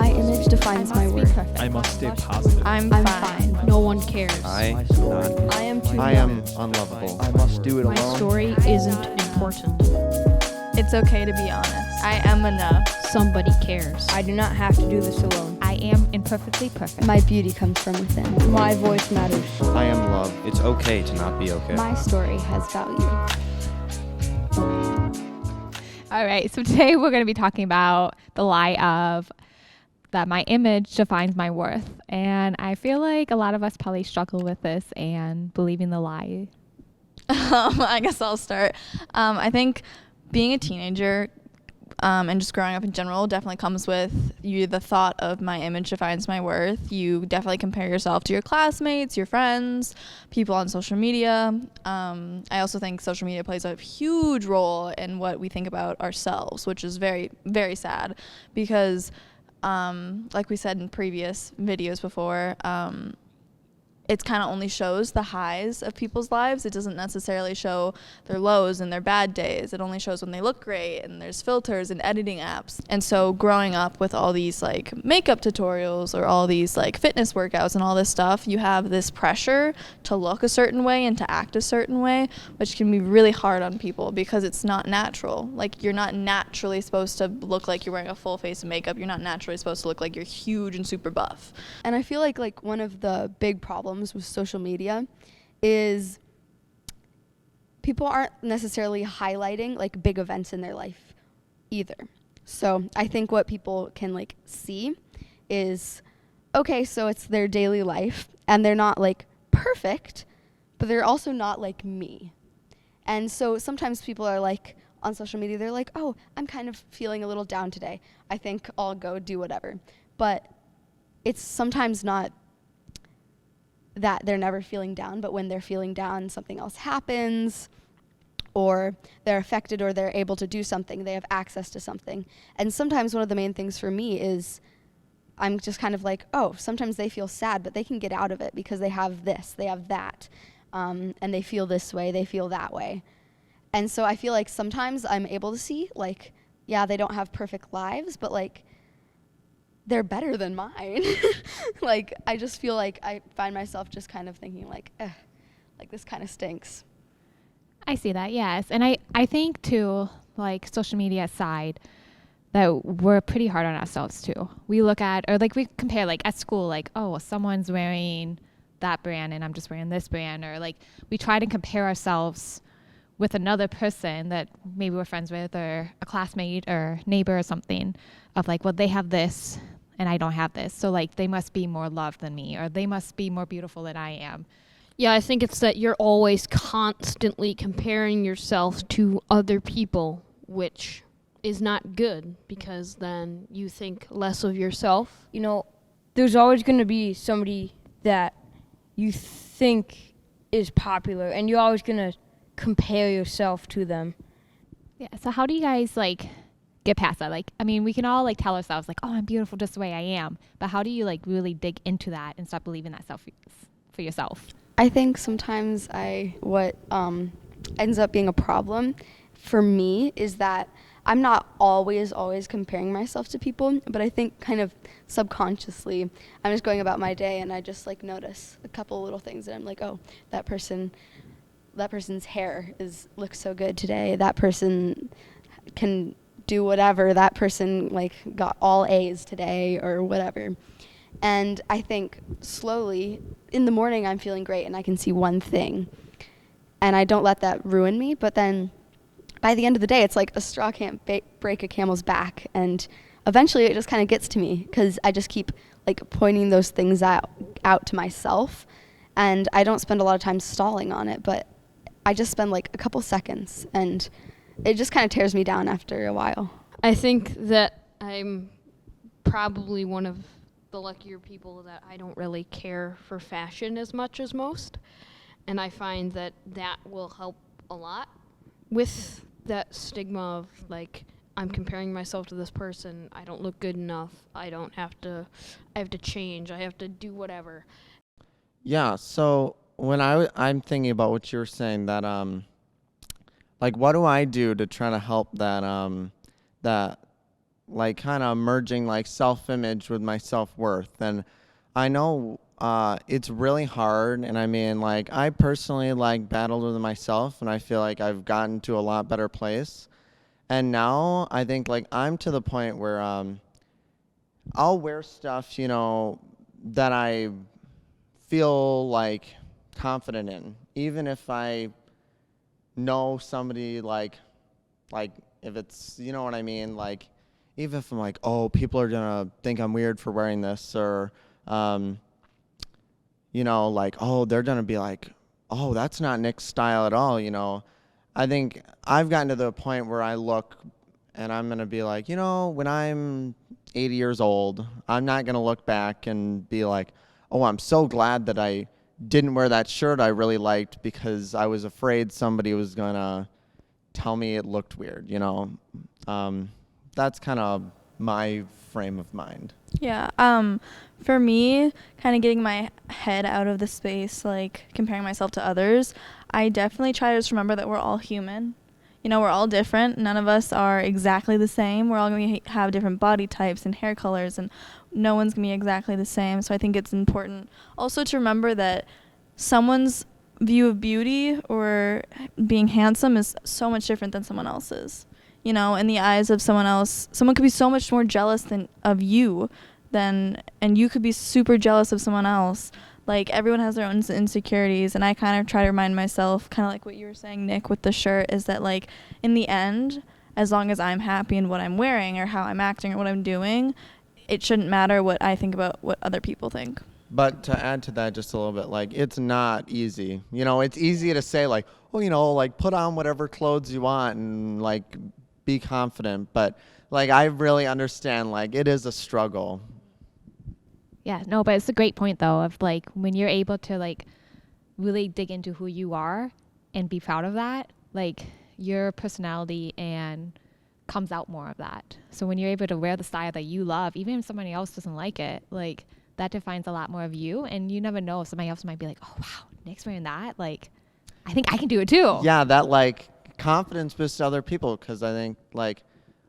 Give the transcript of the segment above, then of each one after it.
My image defines my worth. I must stay positive. I'm fine. No one cares. I am too I am unlovable. I must do it My alone. story isn't important. It's okay to be honest. I am enough. Somebody cares. I do not have to do this alone. I am imperfectly perfect. My beauty comes from within. My voice matters. I am loved. It's okay to not be okay. My story has value. All right, so today we're going to be talking about the lie of that my image defines my worth. And I feel like a lot of us probably struggle with this and believing the lie. I guess I'll start. I think being a teenager and just growing up in general definitely comes with the thought of my image defines my worth. You definitely compare yourself to your classmates, your friends, people on social media. I also think social media plays a huge role in what we think about ourselves, which is very, very sad because like we said in previous videos before, it kind of only shows the highs of people's lives. It doesn't necessarily show their lows and their bad days. It only shows when they look great, and there's filters and editing apps. And so growing up with all these like makeup tutorials or all these like fitness workouts and all this stuff, you have this pressure to look a certain way and to act a certain way, which can be really hard on people because it's not natural. Like you're not naturally supposed to look like you're wearing a full face of makeup. You're not naturally supposed to look like you're huge and super buff. And I feel like one of the big problems with social media is people aren't necessarily highlighting like big events in their life either. So I think what people can like see is, okay, so it's their daily life and they're not like perfect, but they're also not like me. And so sometimes people are like on social media, they're like, oh, I'm kind of feeling a little down today. I think I'll go do whatever. But it's sometimes not that they're never feeling down, but when they're feeling down, something else happens, or they're affected, or they're able to do something, they have access to something. And sometimes one of the main things for me is I'm just kind of like, oh, sometimes they feel sad, but they can get out of it because they have this, they have that, and they feel this way, they feel that way. And so I feel like sometimes I'm able to see, like, yeah, they don't have perfect lives, but like, they're better than mine. Like, I just feel like I find myself just kind of thinking like this kind of stinks. I see that, yes. And I think too, like social media aside, that we're pretty hard on ourselves too. We look at, or like we compare like at school, like, oh, well, someone's wearing that brand and I'm just wearing this brand. Or like we try to compare ourselves with another person that maybe we're friends with, or a classmate or neighbor or something, of like, well, they have this and I don't have this. So like they must be more loved than me, or they must be more beautiful than I am. Yeah, I think it's that you're always constantly comparing yourself to other people, which is not good because then you think less of yourself. You know, there's always going to be somebody that you think is popular, and you're always going to compare yourself to them. Yeah, so how do you guys like get past that? Like, I mean, we can all like tell ourselves like, oh, I'm beautiful just the way I am. But how do you like really dig into that and stop believing that self for yourself? I think sometimes what ends up being a problem for me is that I'm not always comparing myself to people, but I think kind of subconsciously I'm just going about my day and I just like notice a couple little things that I'm like, oh, that person's hair looks so good today. That person can do whatever. That person like got all A's today or whatever. And I think slowly in the morning I'm feeling great and I can see one thing and I don't let that ruin me. But then by the end of the day, it's like a straw can't break a camel's back. And eventually it just kind of gets to me because I just keep like pointing those things out to myself. And I don't spend a lot of time stalling on it, but I just spend like a couple seconds and it just kind of tears me down after a while. I think that I'm probably one of the luckier people that I don't really care for fashion as much as most. And I find that will help a lot with that stigma of like, I'm comparing myself to this person, I don't look good enough, I have to change, I have to do whatever. Yeah, so when I'm thinking about what you're saying, that like what do I do to try to help that like kind of merging like self-image with my self-worth. And I know it's really hard. And I mean, like, I personally like battled with myself, and I feel like I've gotten to a lot better place. And now I think like I'm to the point where I'll wear stuff, you know, that I feel like confident in, even if I know somebody like if it's, you know what I mean, like even if I'm like, oh, people are gonna think I'm weird for wearing this, or you know, like, oh, they're gonna be like, oh, that's not Nick's style at all, you know. I think I've gotten to the point where I look and I'm gonna be like, you know, when I'm 80 years old, I'm not gonna look back and be like, oh, I'm so glad that I didn't wear that shirt I really liked because I was afraid somebody was gonna tell me it looked weird, you know. That's kind of my frame of mind. Yeah. For me, kind of getting my head out of the space, like comparing myself to others, I definitely try to just remember that we're all human. You know, we're all different. None of us are exactly the same. We're all going to have different body types and hair colors, and no one's going to be exactly the same. So I think it's important also to remember that someone's view of beauty or being handsome is so much different than someone else's. You know, in the eyes of someone else, someone could be so much more jealous of you and you could be super jealous of someone else. Like, everyone has their own insecurities, and I kind of try to remind myself, kind of like what you were saying, Nick, with the shirt, is that, like, in the end, as long as I'm happy in what I'm wearing or how I'm acting or what I'm doing, it shouldn't matter what I think about what other people think. But to add to that just a little bit, like, it's not easy. You know, it's easy to say, like, oh, you know, like, put on whatever clothes you want and, like, be confident. But, like, I really understand, like, it is a struggle. Yeah, no, but it's a great point though of like when you're able to like really dig into who you are and be proud of that, like your personality and comes out more of that. So when you're able to wear the style that you love, even if somebody else doesn't like it, like that defines a lot more of you, and you never know, somebody else might be like, oh wow, Nick's wearing that, like I think I can do it too. Yeah, that, like, confidence boosts to other people, because I think, like,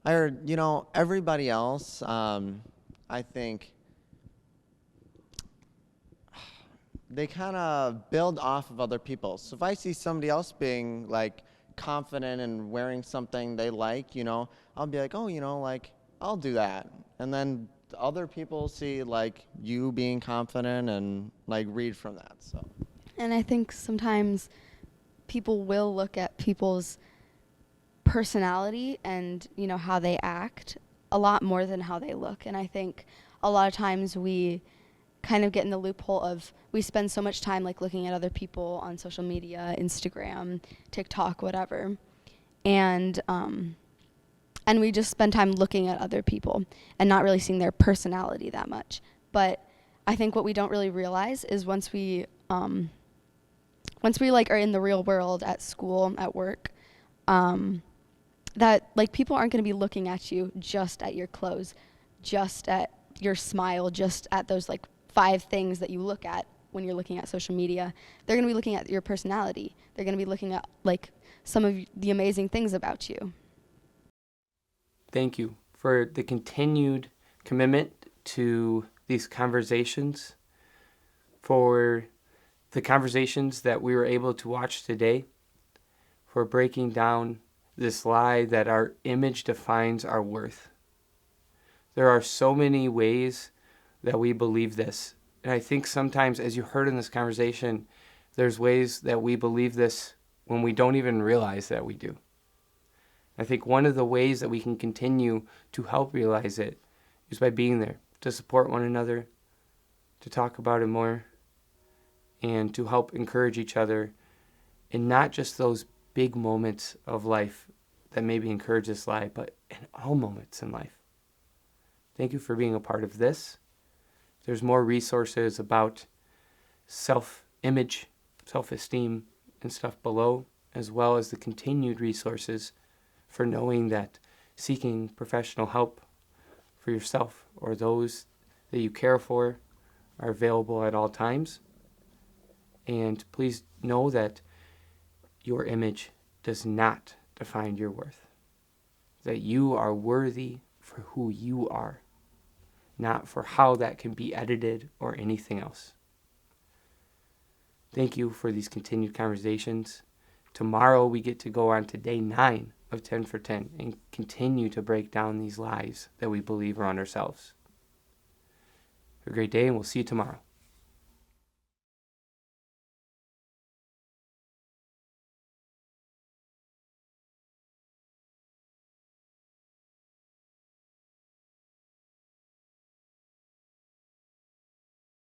I heard, you know, everybody else, I think they kind of build off of other people. So if I see somebody else being, like, confident and wearing something they like, you know, I'll be like, oh, you know, like, I'll do that. And then other people see, like, you being confident and, like, read from that, so. And I think sometimes people will look at people's personality and, you know, how they act a lot more than how they look. And I think a lot of times we kind of get in the loophole of we spend so much time like looking at other people on social media, Instagram, TikTok, whatever, and we just spend time looking at other people and not really seeing their personality that much. But I think what we don't really realize is once we like are in the real world, at school, at work, that like people aren't going to be looking at you just at your clothes, just at your smile, just at those like 5 things that you look at when you're looking at social media. They're going to be looking at your personality. They're going to be looking at like some of the amazing things about you. Thank you for the continued commitment to these conversations, for the conversations that we were able to watch today, for breaking down this lie that our image defines our worth. There are so many ways that we believe this. And I think sometimes, as you heard in this conversation, there's ways that we believe this when we don't even realize that we do. I think one of the ways that we can continue to help realize it is by being there to support one another, to talk about it more, and to help encourage each other in not just those big moments of life that maybe encourage this lie, but in all moments in life. Thank you for being a part of this. There's more resources about self-image, self-esteem, and stuff below, as well as the continued resources for knowing that seeking professional help for yourself or those that you care for are available at all times. And please know that your image does not define your worth, that you are worthy for who you are, not for how that can be edited or anything else. Thank you for these continued conversations. Tomorrow we get to go on to day 9 of 10 for 10 and continue to break down these lies that we believe around ourselves. Have a great day, and we'll see you tomorrow.